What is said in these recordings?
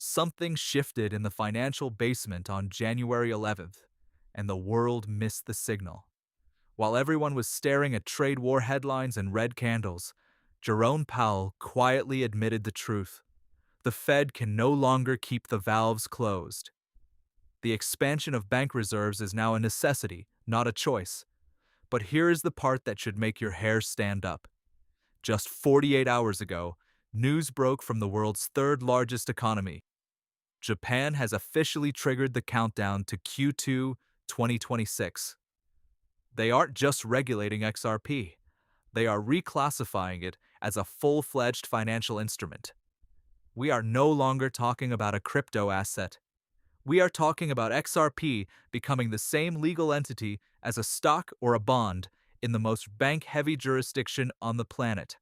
Something shifted in the financial basement on January 11th, and the world missed the signal. While everyone was staring at trade war headlines and red candles, Jerome Powell quietly admitted the truth. The Fed can no longer keep the valves closed. The expansion of bank reserves is now a necessity, not a choice. But here is the part that should make your hair stand up. Just 48 hours ago, news broke from the world's third largest economy. Japan has officially triggered the countdown to Q2 2026. They aren't just regulating XRP, they are reclassifying it as a full-fledged financial instrument. We are no longer talking about a crypto asset. We are talking about XRP becoming the same legal entity as a stock or a bond in the most bank-heavy jurisdiction on the planet.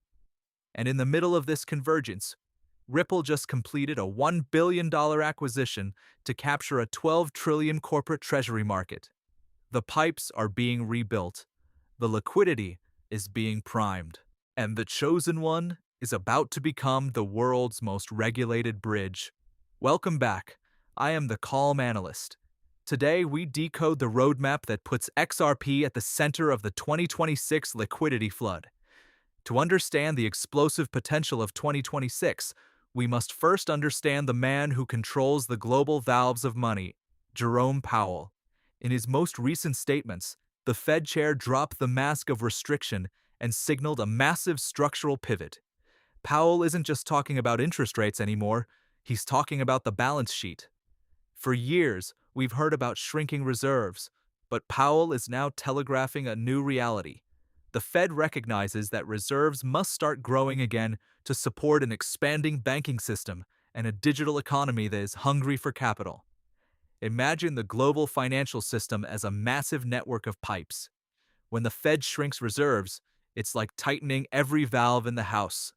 And in the middle of this convergence, Ripple just completed a $1 billion acquisition to capture a $12 trillion corporate treasury market. The pipes are being rebuilt, the liquidity is being primed, and the chosen one is about to become the world's most regulated bridge. Welcome back. I am the Calm Analyst. Today, we decode the roadmap that puts XRP at the center of the 2026 liquidity flood. To understand the explosive potential of 2026, we must first understand the man who controls the global valves of money, Jerome Powell. In his most recent statements, the Fed chair dropped the mask of restriction and signaled a massive structural pivot. Powell isn't just talking about interest rates anymore, he's talking about the balance sheet. For years, we've heard about shrinking reserves, but Powell is now telegraphing a new reality. The Fed recognizes that reserves must start growing again to support an expanding banking system and a digital economy that is hungry for capital. Imagine the global financial system as a massive network of pipes. When the Fed shrinks reserves, it's like tightening every valve in the house.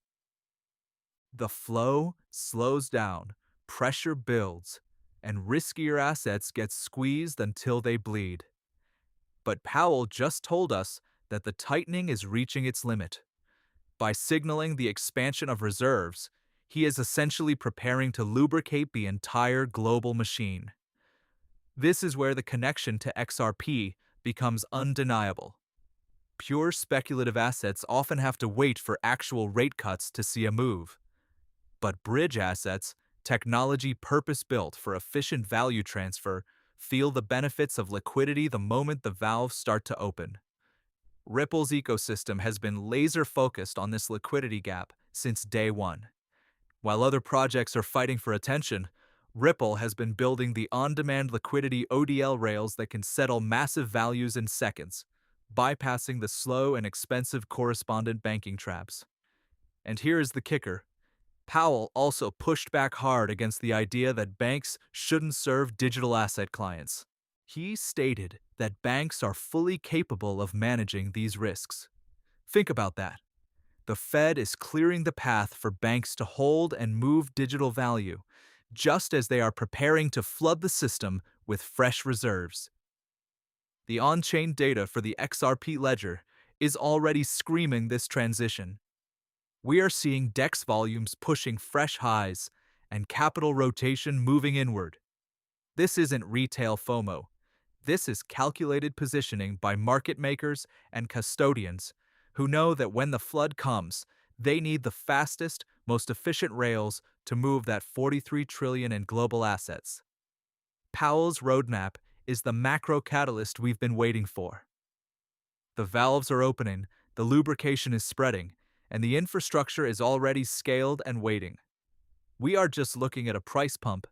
The flow slows down, pressure builds, and riskier assets get squeezed until they bleed. But Powell just told us that the tightening is reaching its limit. By signaling the expansion of reserves, he is essentially preparing to lubricate the entire global machine. This is where the connection to XRP becomes undeniable. Pure speculative assets often have to wait for actual rate cuts to see a move. But bridge assets, technology purpose-built for efficient value transfer, feel the benefits of liquidity the moment the valves start to open. Ripple's ecosystem has been laser-focused on this liquidity gap since day one. While other projects are fighting for attention, Ripple has been building the on-demand liquidity ODL rails that can settle massive values in seconds, bypassing the slow and expensive correspondent banking traps. And here is the kicker. Powell also pushed back hard against the idea that banks shouldn't serve digital asset clients. He stated that banks are fully capable of managing these risks. Think about that. The Fed is clearing the path for banks to hold and move digital value, just as they are preparing to flood the system with fresh reserves. The on-chain data for the XRP ledger is already screaming this transition. We are seeing DEX volumes pushing fresh highs and capital rotation moving inward. This isn't retail FOMO. This is calculated positioning by market makers and custodians who know that when the flood comes, they need the fastest, most efficient rails to move that $43 trillion in global assets. Powell's roadmap is the macro catalyst we've been waiting for. The valves are opening, the lubrication is spreading, and the infrastructure is already scaled and waiting. We are just looking at a price pump.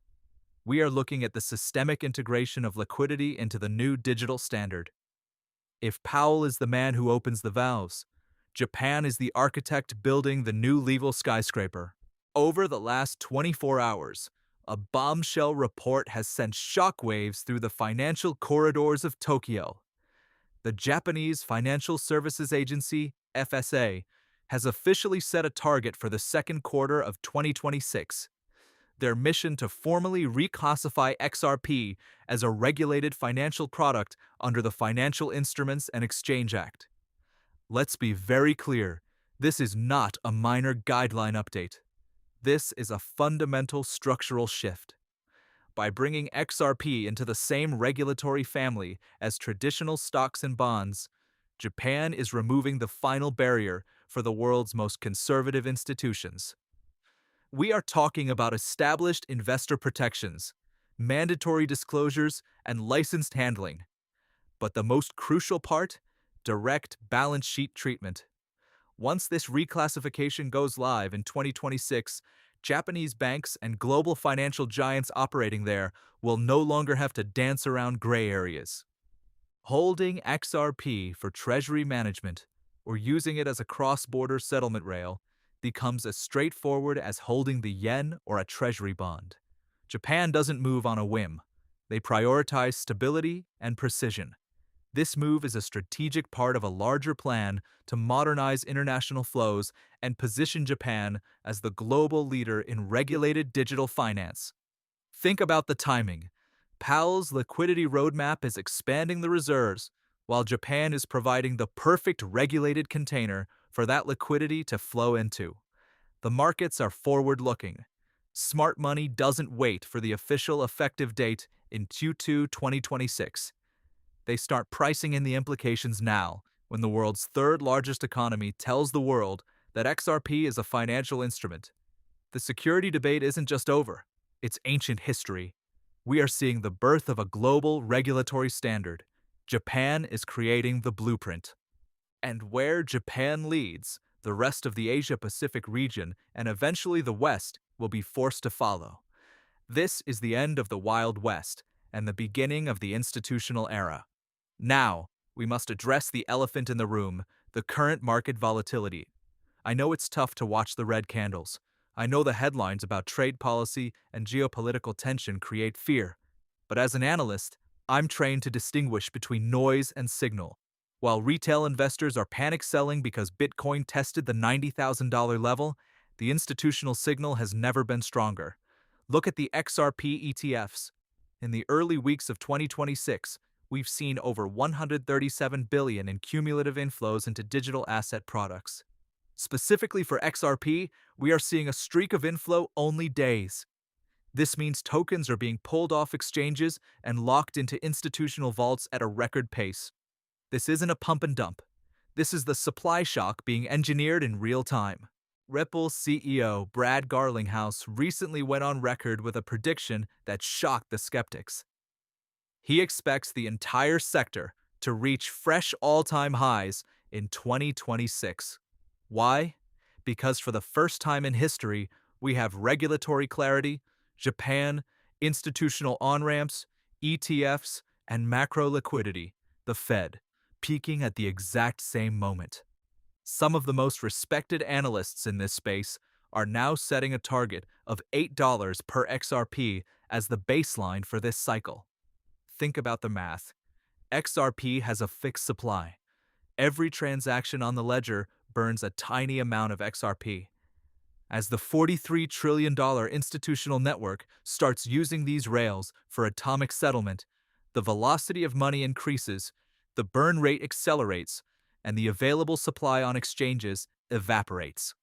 We are looking at the systemic integration of liquidity into the new digital standard. If Powell is the man who opens the valves, Japan is the architect building the new legal skyscraper. Over the last 24 hours, a bombshell report has sent shockwaves through the financial corridors of Tokyo. The Japanese Financial Services Agency, FSA, has officially set a target for the second quarter of 2026. Their mission to formally reclassify XRP as a regulated financial product under the Financial Instruments and Exchange Act. Let's be very clear, this is not a minor guideline update. This is a fundamental structural shift. By bringing XRP into the same regulatory family as traditional stocks and bonds, Japan is removing the final barrier for the world's most conservative institutions. We are talking about established investor protections, mandatory disclosures, and licensed handling. But the most crucial part? Direct balance sheet treatment. Once this reclassification goes live in 2026, Japanese banks and global financial giants operating there will no longer have to dance around gray areas. Holding XRP for treasury management or using it as a cross-border settlement rail becomes as straightforward as holding the yen or a treasury bond. Japan doesn't move on a whim. They prioritize stability and precision. This move is a strategic part of a larger plan to modernize international flows and position Japan as the global leader in regulated digital finance. Think about the timing. Powell's liquidity roadmap is expanding the reserves, while Japan is providing the perfect regulated container for that liquidity to flow into. The markets are forward-looking. Smart money doesn't wait for the official effective date in Q2 2026. They start pricing in the implications now, when the world's third largest economy tells the world that XRP is a financial instrument. The security debate isn't just over, it's ancient history. We are seeing the birth of a global regulatory standard. Japan is creating the blueprint. And where Japan leads, the rest of the Asia-Pacific region and eventually the West will be forced to follow. This is the end of the Wild West and the beginning of the institutional era. Now, we must address the elephant in the room, the current market volatility. I know it's tough to watch the red candles. I know the headlines about trade policy and geopolitical tension create fear. But as an analyst, I'm trained to distinguish between noise and signal. While retail investors are panic selling because Bitcoin tested the $90,000 level, the institutional signal has never been stronger. Look at the XRP ETFs. In the early weeks of 2026, we've seen over $137 billion in cumulative inflows into digital asset products. Specifically for XRP, we are seeing a streak of inflow only days. This means tokens are being pulled off exchanges and locked into institutional vaults at a record pace. This isn't a pump and dump. This is the supply shock being engineered in real time. Ripple CEO Brad Garlinghouse recently went on record with a prediction that shocked the skeptics. He expects the entire sector to reach fresh all-time highs in 2026. Why? Because for the first time in history, we have regulatory clarity, Japan, institutional on-ramps, ETFs, and macro liquidity, the Fed, peaking at the exact same moment. Some of the most respected analysts in this space are now setting a target of $8 per XRP as the baseline for this cycle. Think about the math. XRP has a fixed supply. Every transaction on the ledger burns a tiny amount of XRP. As the $43 trillion institutional network starts using these rails for atomic settlement, the velocity of money increases, the burn rate accelerates, and the available supply on exchanges evaporates.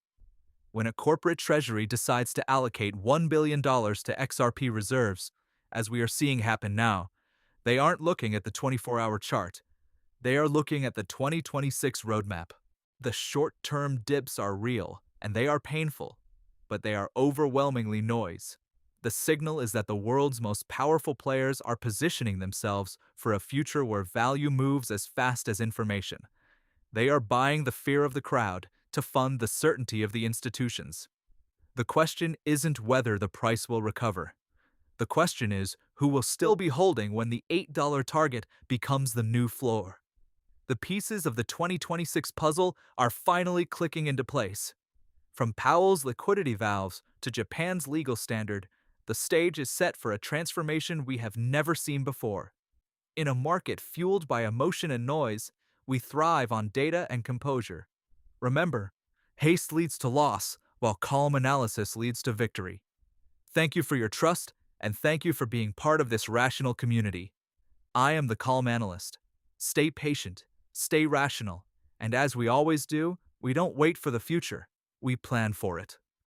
When a corporate treasury decides to allocate $1 billion to XRP reserves, as we are seeing happen now, they aren't looking at the 24-hour chart. They are looking at the 2026 roadmap. The short-term dips are real, and they are painful, but they are overwhelmingly noise. The signal is that the world's most powerful players are positioning themselves for a future where value moves as fast as information. They are buying the fear of the crowd to fund the certainty of the institutions. The question isn't whether the price will recover. The question is who will still be holding when the $8 target becomes the new floor. The pieces of the 2026 puzzle are finally clicking into place. From Powell's liquidity valves to Japan's legal standard, the stage is set for a transformation we have never seen before. In a market fueled by emotion and noise, we thrive on data and composure. Remember, haste leads to loss, while calm analysis leads to victory. Thank you for your trust, and thank you for being part of this rational community. I am the Calm Analyst. Stay patient, stay rational, and as we always do, we don't wait for the future, we plan for it.